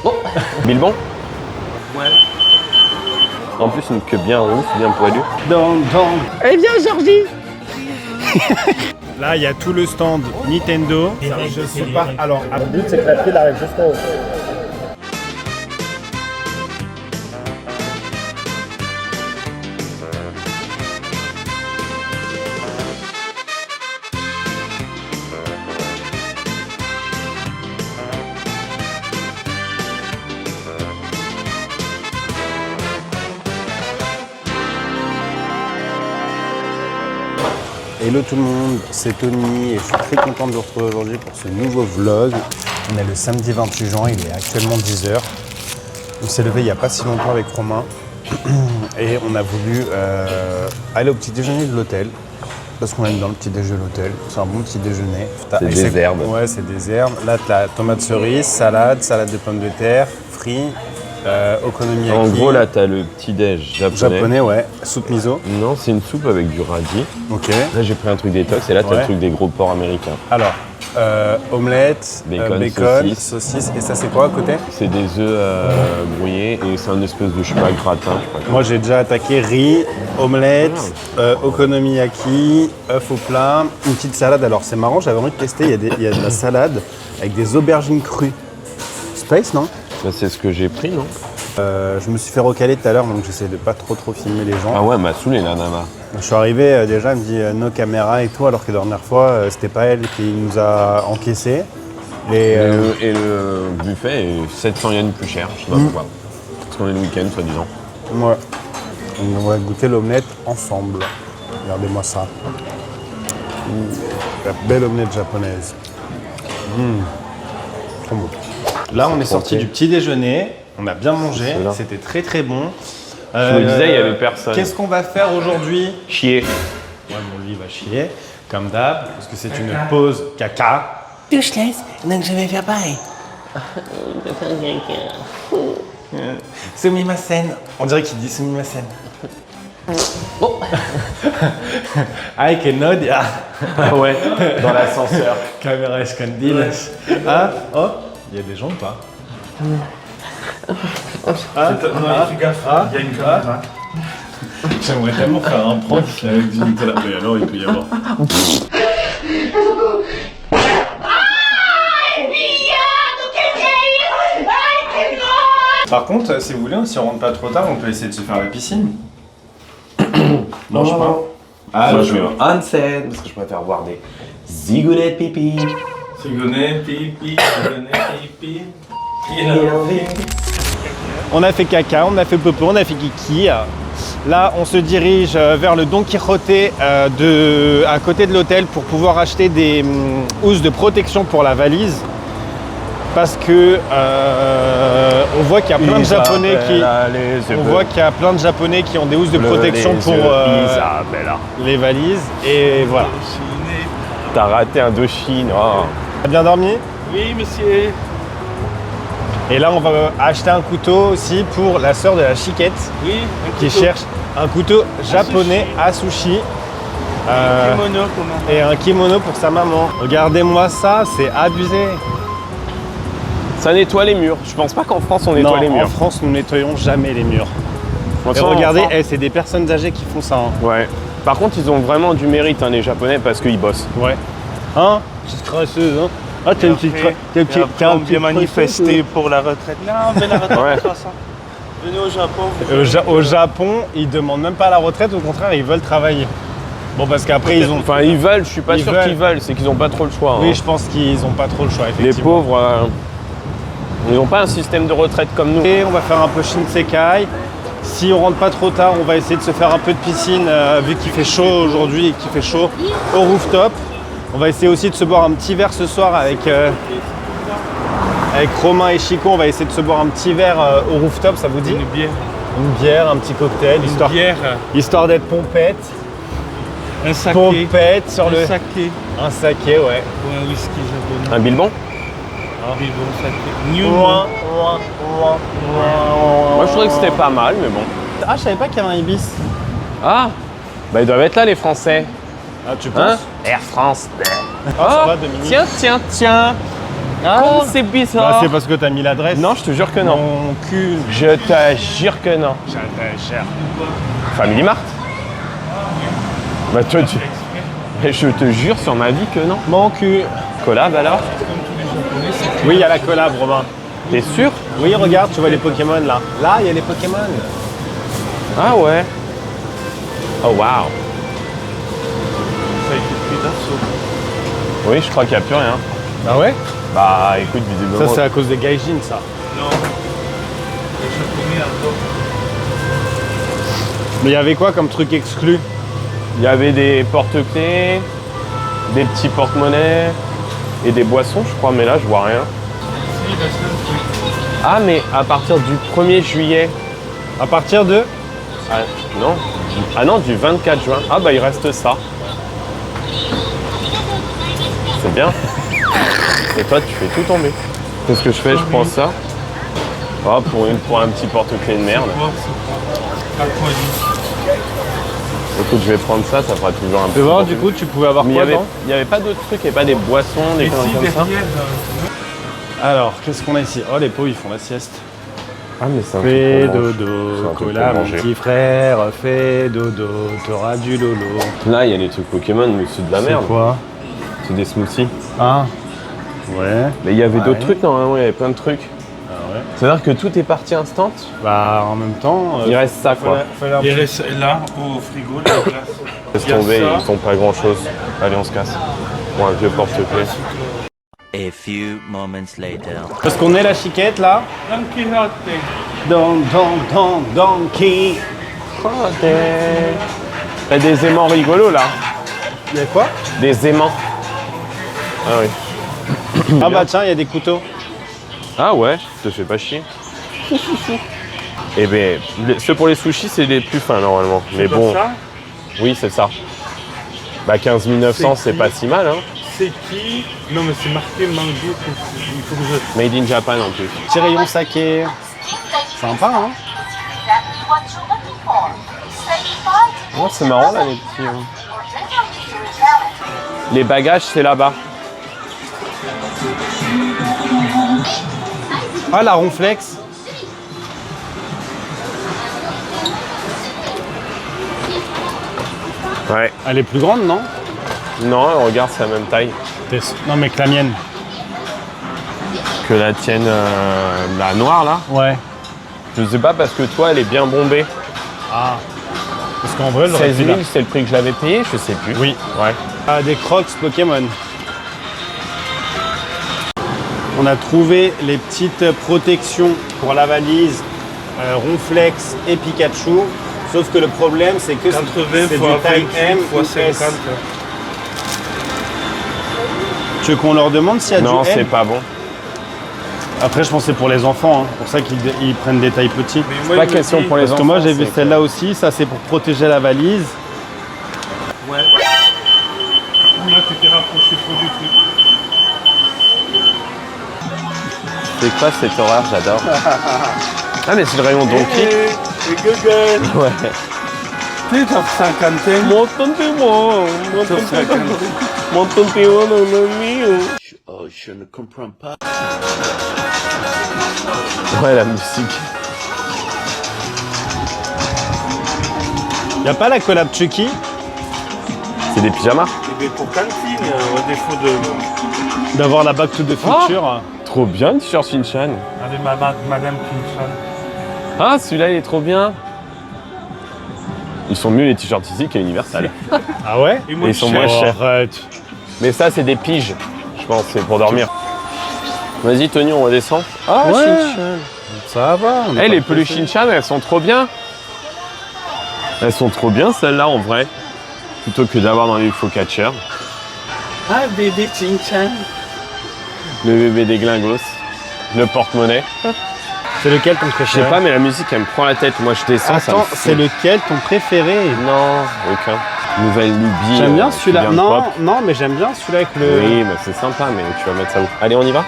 Oh. Bilbon. Ouais. En plus, une queue bien rousse, bien poilue. Eh bien, Georgie. Là, il y a tout le stand Nintendo. Je sais pas. Alors, le but, c'est que la file arrive juste en haut. Hello tout le monde, c'est Tony et je suis très content de vous retrouver aujourd'hui pour ce nouveau vlog. On est le samedi 28 juin, il est actuellement 10h. On s'est levé il n'y a pas si longtemps avec Romain et on a voulu aller au petit déjeuner de l'hôtel parce qu'on aime dans le petit déjeuner de l'hôtel. C'est un bon petit déjeuner. C'est des herbes. Ouais, c'est des herbes. Là, tu as tomate cerise, salade de pommes de terre, frites. Okonomiyaki. En gros, là, t'as le petit-déj japonais. Ouais. Soupe miso. Non, c'est une soupe avec du radis. Ok. Là, j'ai pris un truc détox et là, t'as le truc des gros porcs américains. Alors, omelette, bacon, saucisse. Et ça, c'est quoi à côté? C'est des œufs brouillés et c'est un espèce de, je sais pas, gratin. Je sais pas quoi. Moi, j'ai déjà attaqué riz, omelette, okonomiyaki, œuf au plat, une petite salade. Alors, c'est marrant, j'avais envie de tester. Il y a de la salade avec des aubergines crues. Space, non? Bah, c'est ce que j'ai pris, non? Je me suis fait recaler tout à l'heure, donc j'essaie de pas trop filmer les gens. Ah ouais, m'a saoulé la nana. Je suis arrivé, déjà, elle me dit no caméra et tout, alors que la dernière fois, c'était pas elle qui nous a encaissé. Et le buffet est 700 yens plus cher, je sais pas pourquoi. Parce qu'on est le week-end, soi-disant. Ouais. On va goûter l'omelette ensemble. Regardez-moi ça. La belle omelette japonaise. Trop beau. Là, on est sorti du petit déjeuner, on a bien mangé, c'était très très bon. Je me disais, il n'y avait personne. Qu'est-ce qu'on va faire aujourd'hui? Chier. Ouais, bon, lui, il va chier, comme d'hab, parce que c'est une pause caca. Je te laisse, donc je vais faire pareil. Sumimasen. On dirait qu'il dit sumimasen. Oh. Aïe, que nodia. Ah ouais, dans l'ascenseur. Caméra escandile. Ah, oh, il y a des gens ou pas? Fais gaffe, il y a une caméra. J'aimerais tellement faire un prank avec du Nutella. Mais alors, il peut y avoir. Par contre, si vous voulez, si on rentre pas trop tard, on peut essayer de se faire la piscine. Non, je pas. Ah, moi je vais en onsen parce que je préfère voir des zigounettes pipi. Zigounette, pipi, pipi. On a fait caca, on a fait popo, on a fait kiki. Là, on se dirige vers le Don Quijote à côté de l'hôtel pour pouvoir acheter des housses de protection pour la valise. Parce que on voit qu'il y a plein de Japonais qui ont des housses de protection pour les valises. Et voilà. T'as raté Indochine. Oh. T'as bien dormi? Oui, monsieur. Et là, on va acheter un couteau aussi pour la sœur de la chiquette qui cherche un couteau japonais à sushi. Kimono, comment? Et un kimono pour sa maman. Regardez-moi ça, c'est abusé. Ça nettoie les murs. Je pense pas qu'en France on nettoie les murs. En France, nous nettoyons jamais les murs. Et regardez, c'est des personnes âgées qui font ça. Hein. Ouais. Par contre, ils ont vraiment du mérite, hein, les Japonais, parce qu'ils bossent. Ouais. Hein? Petite crasseuse, hein? Ah, t'as une petite crasseuse. Bien manifesté pour la retraite. Non, mais la retraite, ouais. C'est pas ça. Venez au Japon. Au Japon, ils demandent même pas la retraite, au contraire, ils veulent travailler. Bon, parce qu'après, ils ont. Enfin, ils veulent, je suis pas sûr qu'ils veulent, c'est qu'ils ont pas trop le choix. Oui, hein. je pense qu'ils ont pas trop le choix, effectivement. Les pauvres, ils n'ont pas un système de retraite comme nous. Et on va faire un peu Shinsekai. Si on rentre pas trop tard, on va essayer de se faire un peu de piscine, vu qu'il fait chaud aujourd'hui et qu'il fait chaud au rooftop. On va essayer aussi de se boire un petit verre ce soir avec Romain et Chico. On va essayer de se boire un petit verre au rooftop, ça vous dit? Une bière. Une bière, un petit cocktail, histoire d'être pompette. Un saké. Pompette sur le... saké. Un saké, ouais. Ou un whisky japonais. Un bilbon? Un bilbon saké. Moi je trouvais que c'était pas mal, mais bon. Ah, je savais pas qu'il y avait un Ibis. Ah, bah ils doivent être là les Français. Ah, tu penses? Air France. Ça va, Dominique? Tiens. Ah, c'est bizarre. Bah, c'est parce que t'as mis l'adresse. Non, je te jure que non. Mon cul. Je te jure que non. Cher. Family Mart. Bah toi, tu... Mais je te jure sur ma vie que non. Mon cul. Collab alors? Oui, il y a la collab, Romain. T'es sûr? Oui, regarde, tu vois les Pokémon là. Là, il y a les Pokémon. Ah ouais. Oh waouh. Ça a été pris d'assaut. Oui, je crois qu'il n'y a plus rien. Bah ouais. Bah écoute, visiblement. Ça, c'est à cause des gaijins, ça. Non. Les Japonais encore. Mais il y avait quoi comme truc exclu? Il y avait des porte-clés, des petits porte-monnaies et des boissons, je crois, mais là, je vois rien. Si, la seule. Ah, mais à partir du 1er juillet. À partir de. Ah non. Ah non, du 24 juin. Ah bah il reste ça. C'est bien. Et toi, tu fais tout tomber. Qu'est-ce que je fais? Je prends ça. Oh, pour un petit porte-clés de merde. À quoi dit? Écoute, je vais prendre ça, ça fera toujours un Tu peu. peux voir, du coup, tu pouvais avoir Mais quoi il dedans? n'y avait pas d'autres trucs, il n'y avait pas des boissons, des Et conneries si comme ça. derrière, Alors, qu'est-ce qu'on a ici? Oh, les pots, ils font la sieste. Ah, mais c'est un Fais truc pour manger. dodo, C'est un truc cola, pour mon manger. petit frère, fais dodo, t'auras du lolo. Là, il y a les trucs Pokémon, mais c'est de la merde. C'est quoi? C'est des smoothies. Ah. Ouais. Mais il y avait d'autres Ouais. trucs, normalement, il y avait plein de trucs. Ah ouais. C'est-à-dire que tout est parti instant. Bah, en même temps. Il reste ça, quoi. il reste là, au frigo, la glace. Laisse Il y a tomber, ça. ils ont pas grand-chose. Allez, on se casse. Pour un vieux porte-clés. A few moments later. Parce qu'on est la chiquette, là. Don Quijote. Donkey. Il y a des aimants rigolos, là. Il y a quoi? Des aimants. Ah oui. Ah bah tiens, il y a des couteaux. Ah ouais, te fais pas chier. Eh ben, ceux pour les sushis, c'est les plus fins, normalement. Mais bon, Ça, oui, c'est ça. Bah 15 900, c'est qui pas si mal, hein. c'est qui? Non, mais c'est marqué mango. Il faut que je. Made in Japan, en plus. Petit rayon saké. Sympa, hein? Exactly what you're looking for. Say bye to Oh, c'est marrant, là, les petits... hein. or never use your challenge. Les bagages, c'est là-bas. Ah, la ronflex. Ouais. Elle est plus grande, non? Non, regarde, c'est la même taille Non, mais que la mienne. que la tienne, la noire, là. Ouais. Je sais pas, parce que toi, elle est bien bombée. Ah. Parce qu'en vrai, j'aurais 16 pu 000, la- c'est le prix que je l'avais payé, je sais plus. Oui. Ouais. Ah, des crocs Pokémon. On a trouvé les petites protections pour la valise Ronflex et Pikachu. Sauf que le problème, c'est que 80 c'est fois du taille 28 M fois ou 50. S. Tu veux qu'on leur demande s'il y a Non, du c'est M? pas bon. Après, je pense que c'est pour les enfants. Hein. C'est pour ça qu'ils prennent des tailles petits. Mais C'est moi, pas il me question dit- pour les Parce enfants. que moi, j'ai vu c'est celle-là aussi. Ça, c'est pour protéger la valise. Ouais. Là, tu t'es rapproché trop du truc. C'est quoi cette horreur, j'adore. Ah, mais c'est le rayon Donkey. Et Google. Ouais. Tu es dans cinquantaine. Mon tonton, mon Sur cinquantaine. mon tonton, mon ami. Oh, je ne comprends pas. Ouais, la musique. Y a pas la collab Chucky? C'est des pyjamas. Et bien pour cantine, au défaut de. D'avoir la Back to the Future. Trop bien le t-shirt Shin-Chan. Avec Madame Kinchan. Ah, celui-là, il est trop bien. Ils sont mieux les t-shirts ici qu'à Universal. Ah ouais? Et moi, Ils sont je moins cherche. chers. Arrête. Mais ça, c'est des piges. Je pense, c'est pour dormir. Vas-y, Tony, on redescend. Ah, Ouais. Shin-Chan. Ça va. on est Eh, pas les peluches pressés. Shin-Chan, elles sont trop bien. Elles sont trop bien, celles-là, en vrai. Plutôt que d'avoir dans les faux catchers. Ah, bébé Kinchan. Le bébé des glingos. Le porte-monnaie. C'est lequel ton Je préféré? sais pas, mais la musique, elle me prend la tête. Moi, je descends, ça me Attends, fout. c'est lequel ton préféré? Non, aucun. Nouvelle lubie. J'aime bien qui celui-là. vient de Non, pop. non, mais j'aime bien celui-là avec le. Oui, mais c'est sympa, mais tu vas mettre ça où? Allez, on y va?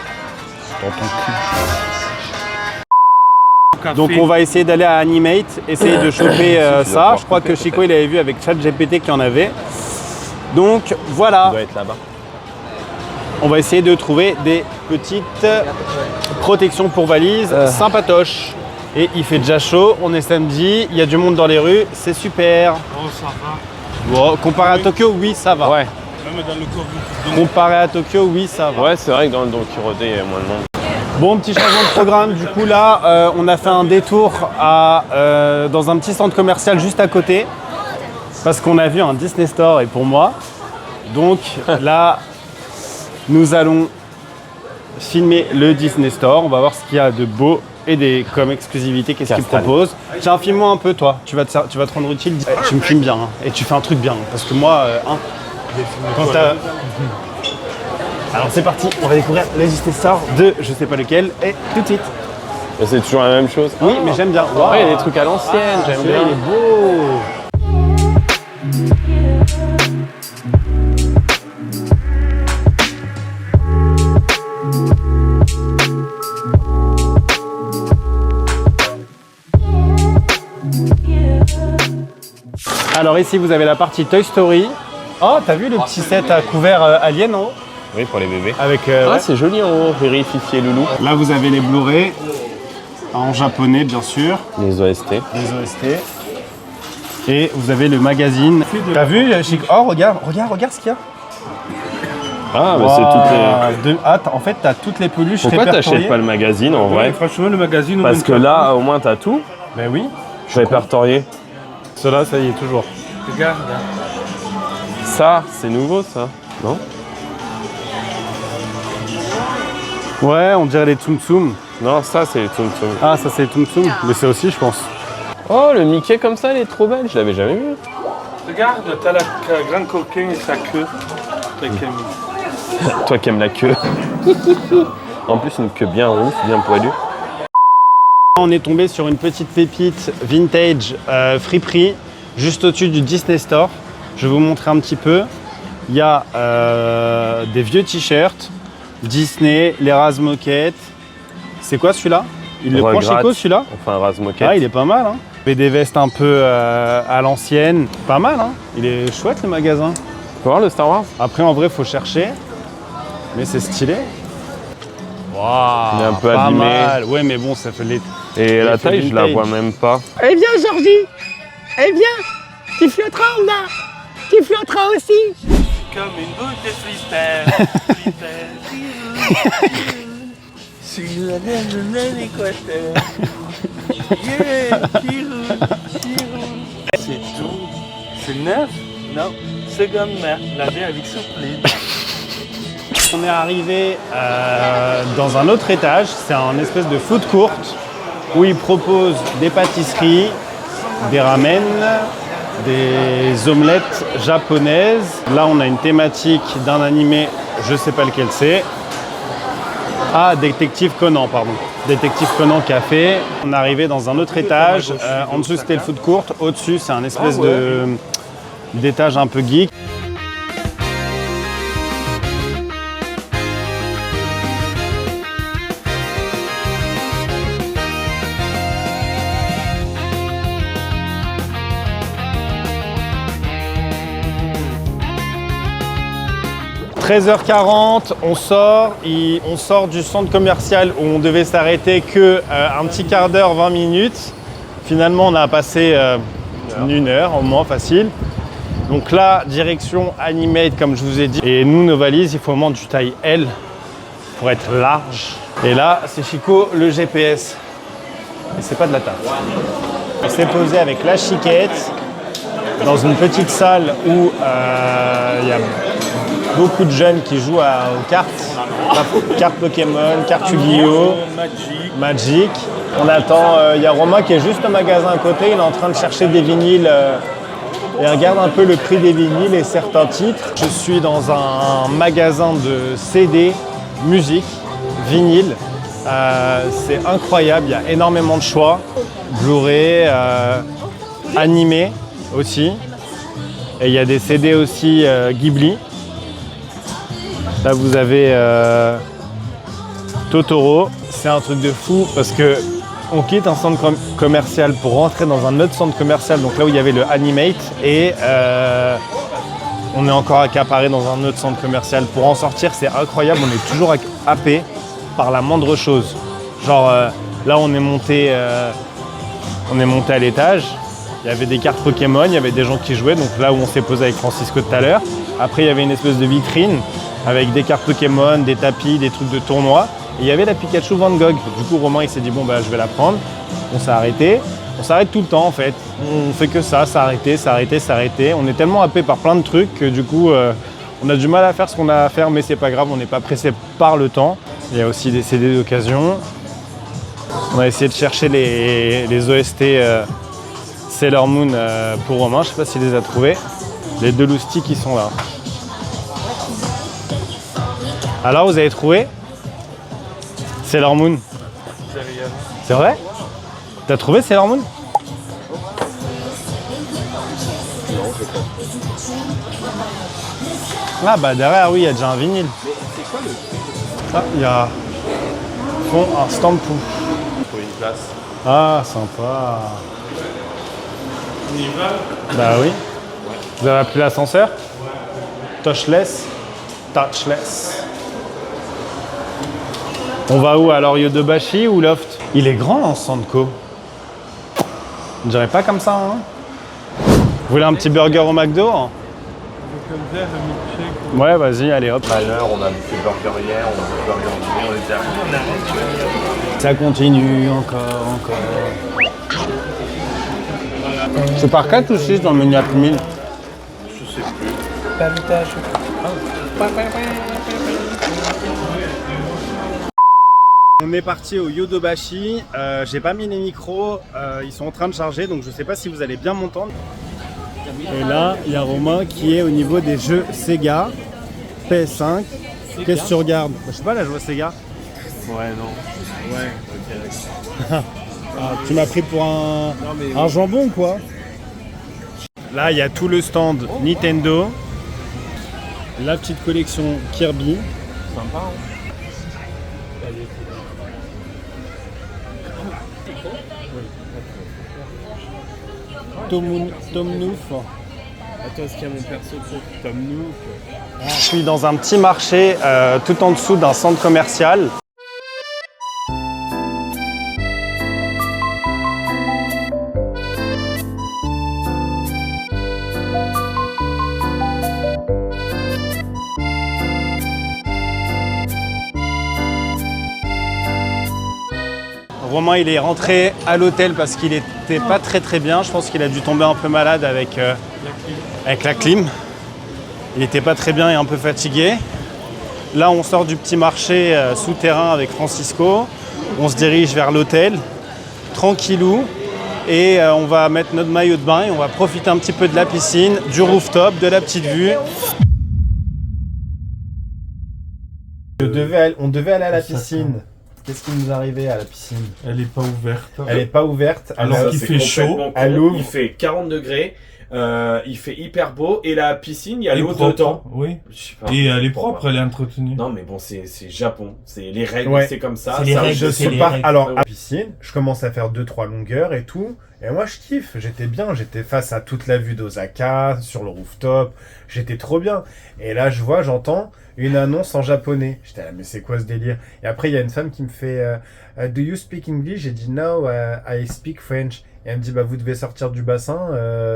Donc on va essayer d'aller à Animate, essayer de choper ça. Je crois que Chico il avait vu avec ChatGPT qu'il y en avait. Donc Il voilà. doit être là-bas. on va essayer de trouver des petites protections pour valises sympatoches. Et il fait déjà chaud, on est samedi, il y a du monde dans les rues, c'est super. Oh, ça va. Bon, comparé à Tokyo, oui, ça va. Ouais. Même dans le Covid. Comparé à Tokyo, oui, ça va. Ouais, c'est vrai que dans le Don Quirote, il y a moins de monde. Bon, petit changement de programme. Du coup, là, on a fait un détour dans un petit centre commercial juste à côté. Parce qu'on a vu un Disney Store et pour moi. Donc là, nous allons filmer le Disney Store. On va voir ce qu'il y a de beau et comme exclusivité, qu'est-ce qu'ils Castan. proposent. Tiens, filme-moi un peu, toi. Tu vas te rendre utile. Tu me filmes bien hein, et tu fais un truc bien. Parce que moi, quand t'as... Alors c'est parti, on va découvrir le Disney Store de je sais pas lequel et tout de suite. Et c'est toujours la même chose. Oui, mais j'aime bien. Ouais, il y a des trucs à l'ancienne, j'aime Celui-là, bien. il est beau. Alors ici vous avez la partie Toy Story. Oh, t'as vu le petit set à couvert Alien en haut Oui, pour les bébés. avec, Ah, ouais. c'est joli en haut, vérifier Loulou. Là vous avez les Blu-ray en japonais bien sûr, Les OST. les OST. Et vous avez le magazine. T'as vu Chic? Oh regarde ce qu'il y a. Ah, mais c'est toutes les... En fait t'as toutes les peluches Pourquoi répertoriées. t'achètes pas le magazine en Ouais, vrai? franchement, le magazine. Parce que là, au moins, t'as tout Ben oui. répertorié. Cela ça y est toujours. Regarde. Ça, c'est nouveau, ça, non? Ouais, on dirait les Tsum Tsum. Non, ça, c'est les Tsum Tsum. Ah ça c'est Tsum Tsum, mais c'est aussi je pense. Oh, le Mickey comme ça, il est trop belle, je l'avais jamais vu. Regarde, t'as la grande coquin et sa queue. T'as qu'à- Toi qui aimes la queue. En plus, une queue bien rousse, bien poilue. On est tombé sur une petite pépite vintage friperie juste au-dessus du Disney Store. Je vais vous montrer un petit peu. Il y a des vieux t-shirts, Disney, les Razmoquettes. C'est quoi celui-là? Il le prend Regrette. Chico celui-là? Enfin, un rase-moquette. Ah, il est pas mal. Hein. Et des vestes un peu à l'ancienne. Pas mal. Hein. Il est chouette le magasin. Faut voir le Star Wars? Après, en vrai, faut chercher. Mais c'est stylé. Waouh, Il est un peu pas abîmé. mal. Ouais, mais bon, ça fait les... Et la fait taille, je la vintage. vois même pas. Eh bien, Georgie, eh bien, tu flotteras en bas. Tu flotteras aussi. Comme une boule de flipper. Flipper. Sur la neige de l'Équateur. Yeah, qui roule. C'est tout. C'est neuf? Non. Seconde main. Laver avec souplesse. On est arrivé dans un autre étage, c'est un espèce de food court où ils proposent des pâtisseries, des ramen, des omelettes japonaises. Là, on a une thématique d'un animé, je sais pas lequel c'est. Ah, Détective Conan, pardon. Détective Conan Café. On est arrivé dans un autre étage. En dessous, c'était le food court. Au-dessus, c'est un espèce d'étage un peu geek. « 13h40, on sort du centre commercial où on devait s'arrêter que un petit quart d'heure, 20 minutes. Finalement, on a passé une heure au moins facile. Donc là, direction Animate, comme je vous ai dit. Et nous, nos valises, il faut vraiment du taille L pour être large. Et là, c'est Chico, le GPS. Et c'est pas de la tarte. On s'est posé avec la chiquette dans une petite salle où il y a beaucoup de jeunes qui jouent aux cartes. Cartes Pokémon, cartes Yu-Gi-Oh, Magic. On attend, il y a Romain qui est juste au magasin à côté, il est en train de chercher des vinyles. Et regarde un peu le prix des vinyles et certains titres. Je suis dans un magasin de CD, musique, vinyle. C'est incroyable, il y a énormément de choix. Blu-ray, animé aussi. Et il y a des CD aussi Ghibli. Là vous avez Totoro. C'est un truc de fou parce que on quitte un centre commercial pour rentrer dans un autre centre commercial, donc là où il y avait le Animate, et On est encore accaparé dans un autre centre commercial. Pour en sortir, c'est incroyable. On est toujours happé par la moindre chose. Genre, là, on est monté à l'étage. Il y avait des cartes Pokémon, il y avait des gens qui jouaient. Donc là où on s'est posé avec Francisco tout à l'heure. Après, il y avait une espèce de vitrine avec des cartes Pokémon, des tapis, des trucs de tournoi. Et il y avait la Pikachu Van Gogh. Du coup, Romain, il s'est dit, bon, bah, je vais la prendre. On s'est arrêté. On s'arrête tout le temps, en fait. On fait que ça, s'arrêter, s'arrêter, s'arrêter. On est tellement happé par plein de trucs que du coup, on a du mal à faire ce qu'on a à faire, mais c'est pas grave, on n'est pas pressé par le temps. Il y a aussi des CD d'occasion. On a essayé de chercher les OST Sailor Moon pour Romain. Je sais pas s'il les a trouvés. Les deux loustiques qui sont là. Alors, vous avez trouvé Sailor Moon? C'est vrai? T'as trouvé Sailor Moon? Ah bah derrière, oui, il y a déjà un vinyle. Mais c'est quoi le... Ah, il y a... Fond, un stampou. Pour une place. Ah, sympa. On y va? Bah oui. Vous avez appelé l'ascenseur? Touchless? Touchless. On va où alors, Yodobashi ou Loft? Il est grand en Sanko. On dirait pas comme ça, hein? Vous voulez un petit burger au McDo, hein? Ouais, vas-y, allez hop. À l'heure, on a fait burger hier, on a fait burger hier, on était arrivé, on arrête. Ça continue, encore. C'est par 4 ou 6 dans le menu Happy Meal? Je sais plus. On est parti au Yodobashi. J'ai pas mis les micros, ils sont en train de charger, donc je sais pas si vous allez bien m'entendre. Et là, il y a Romain qui est au niveau des jeux Sega, PS5. Qu'est-ce que tu regardes? Je sais pas, la joie Sega. Ouais, non. Ouais, ok. Ah, tu m'as pris pour un jambon, quoi. Là, il y a tout le stand Nintendo. La petite collection Kirby. Sympa, hein? Tom Nook. Attends, est-ce qu'il y a mon perso de Tom Nook? Je suis dans un petit marché tout en dessous d'un centre commercial. Romain, il est rentré à l'hôtel parce qu'il était pas très bien. Je pense qu'il a dû tomber un peu malade avec la clim. Il était pas très bien et un peu fatigué. Là, on sort du petit marché souterrain avec Francisco. On se dirige vers l'hôtel, tranquillou. Et on va mettre notre maillot de bain et on va profiter un petit peu de la piscine, du rooftop, de la petite vue. On devait aller à la piscine. Qu'est-ce qui nous arrivait à la piscine? Elle est pas ouverte. Elle est pas ouverte. Alors qu'il fait chaud. Elle ouvre. Il fait 40 degrés. Il fait hyper beau. Et la piscine, il y a l'eau dedans. Oui. Je sais pas. Et elle est propre, elle est entretenue. Non, mais bon, c'est Japon. C'est les règles, Ouais. c'est comme ça. C'est les règles, Je c'est suis les pas. règles. Alors, à la piscine, je commence à faire 2-3 longueurs et tout. Et moi, je kiffe. J'étais bien. J'étais face à toute la vue d'Osaka, sur le rooftop. J'étais trop bien. Et là, j'entends une annonce en japonais. J'étais là, mais c'est quoi ce délire? Et après, il y a une femme qui me fait Do you speak English? J'ai dit No, I speak French. Et elle me dit, bah, vous devez sortir du bassin,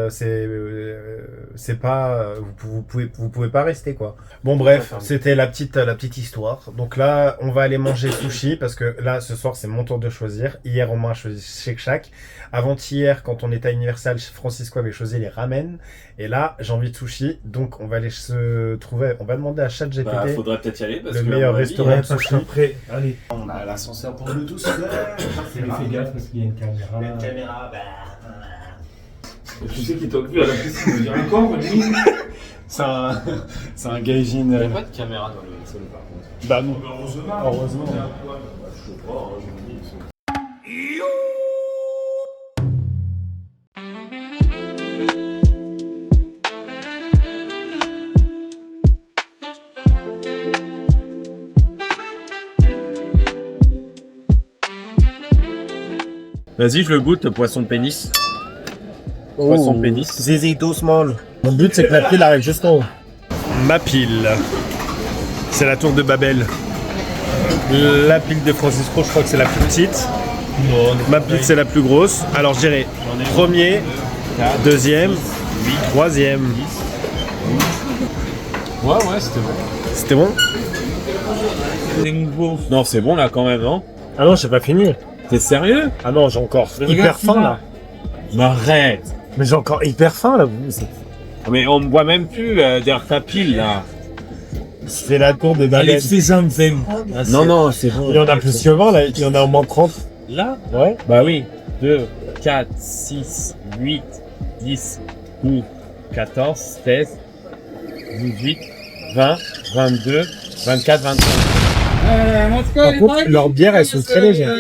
c'est pas, vous pouvez pas rester, quoi. Bon, bref, c'était la petite histoire. Donc là, on va aller manger sushi parce que là, ce soir, c'est mon tour de choisir. Hier, Romain a choisi Shake Shack. Avant-hier, quand on était à Universal, Francisco avait choisi les ramen. Et là, j'ai envie de sushi. Donc, on va aller se trouver, on va demander à ChatGPT. Bah, faudrait peut-être y aller parce le que meilleur restaurant de sushi. Après, allez. On a l'ascenseur pour Bluetooth. Fais gaffe parce qu'il y a une caméra. Il y a une caméra, Tu sais qu'il t'a vu à la piscine, je dirais encore, lui. c'est un gaijin. Il n'y a pas de caméra dans le sol par contre. Bah non. Je Heureusement. sais pas, hein, je me dis. Vas-y, je le goûte, poisson pénis. Poisson pénis. Zizi too small. Mon but, c'est que la pile arrive juste en haut. ma pile. C'est la tour de Babel. La pile de Francisco, je crois que c'est la plus petite. Ma pile, c'est la plus grosse. Alors, je dirais premier, deuxième, troisième. Ouais, c'était bon. C'était bon? C'est nouveau. Non, c'est bon là quand même, non? Ah non, j'ai pas fini. T'es sérieux? Ah non, j'ai encore Mais hyper regarde, faim tu là. Mais arrête! Mais j'ai encore hyper faim là. Mais on me voit même plus derrière ta pile là. C'est la tour de Babel. Allez, fais-en 20. Non, c'est bon. Il y en a plus que 20 là, il y en a au moins 30. Là? Ouais. Bah oui. 2, 4, 6, 8, 10, 12, 14, 16, 18, 20, 22, 24, 25. Par contre, leurs bières elles sont très légères.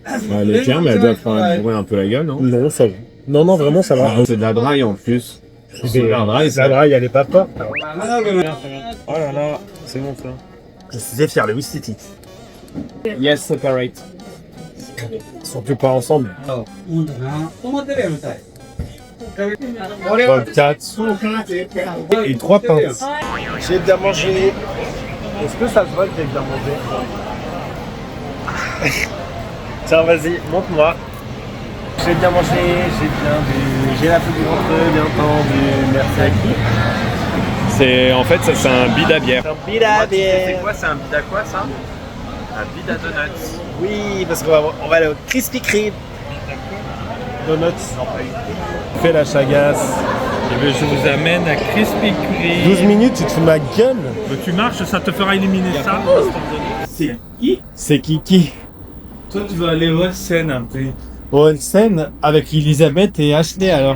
Bah, les tiens, mais elles doivent quand même bourrer un peu la gueule, non? Non, ça va. Non, non, vraiment ça va. Ah, c'est de la dry en plus. C'est de la dry, La draille, elle est pas forte. Oh là là, c'est bon ça. C'est fier, le whisky. Yes, separate. Ils sont plus pas ensemble. 24 et 3 pintes. J'ai bien mangé. Est-ce que ça se voit que j'ai bien mangé? Tiens, vas-y, montre-moi. J'ai bien mangé, j'ai bien bu, j'ai la peau du ventre, bien entendu. Merci à qui? C'est en fait ça c'est un bid à bière. Un bid à bière. C'est quoi? C'est un bid à quoi ça? Un bid à donuts. Oui, parce qu'on va aller au Krispy Kreme. Donuts. Fais la chagasse. Eh bien, je vous amène à Krispy Kreme. 12 minutes, tu te fous de ma gueule. Mais tu marches, ça te fera éliminer ça. C'est qui? C'est Kiki. Toi, tu vas aller au scène un peu. Olsen avec Elisabeth et Ashley alors.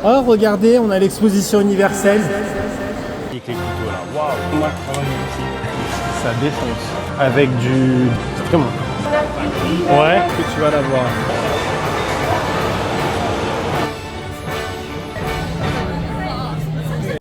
Oh regardez, on a l'exposition universelle. Avec les couteaux là, waouh. Ça défonce. Avec du... Comment? Ouais, que tu vas la voir.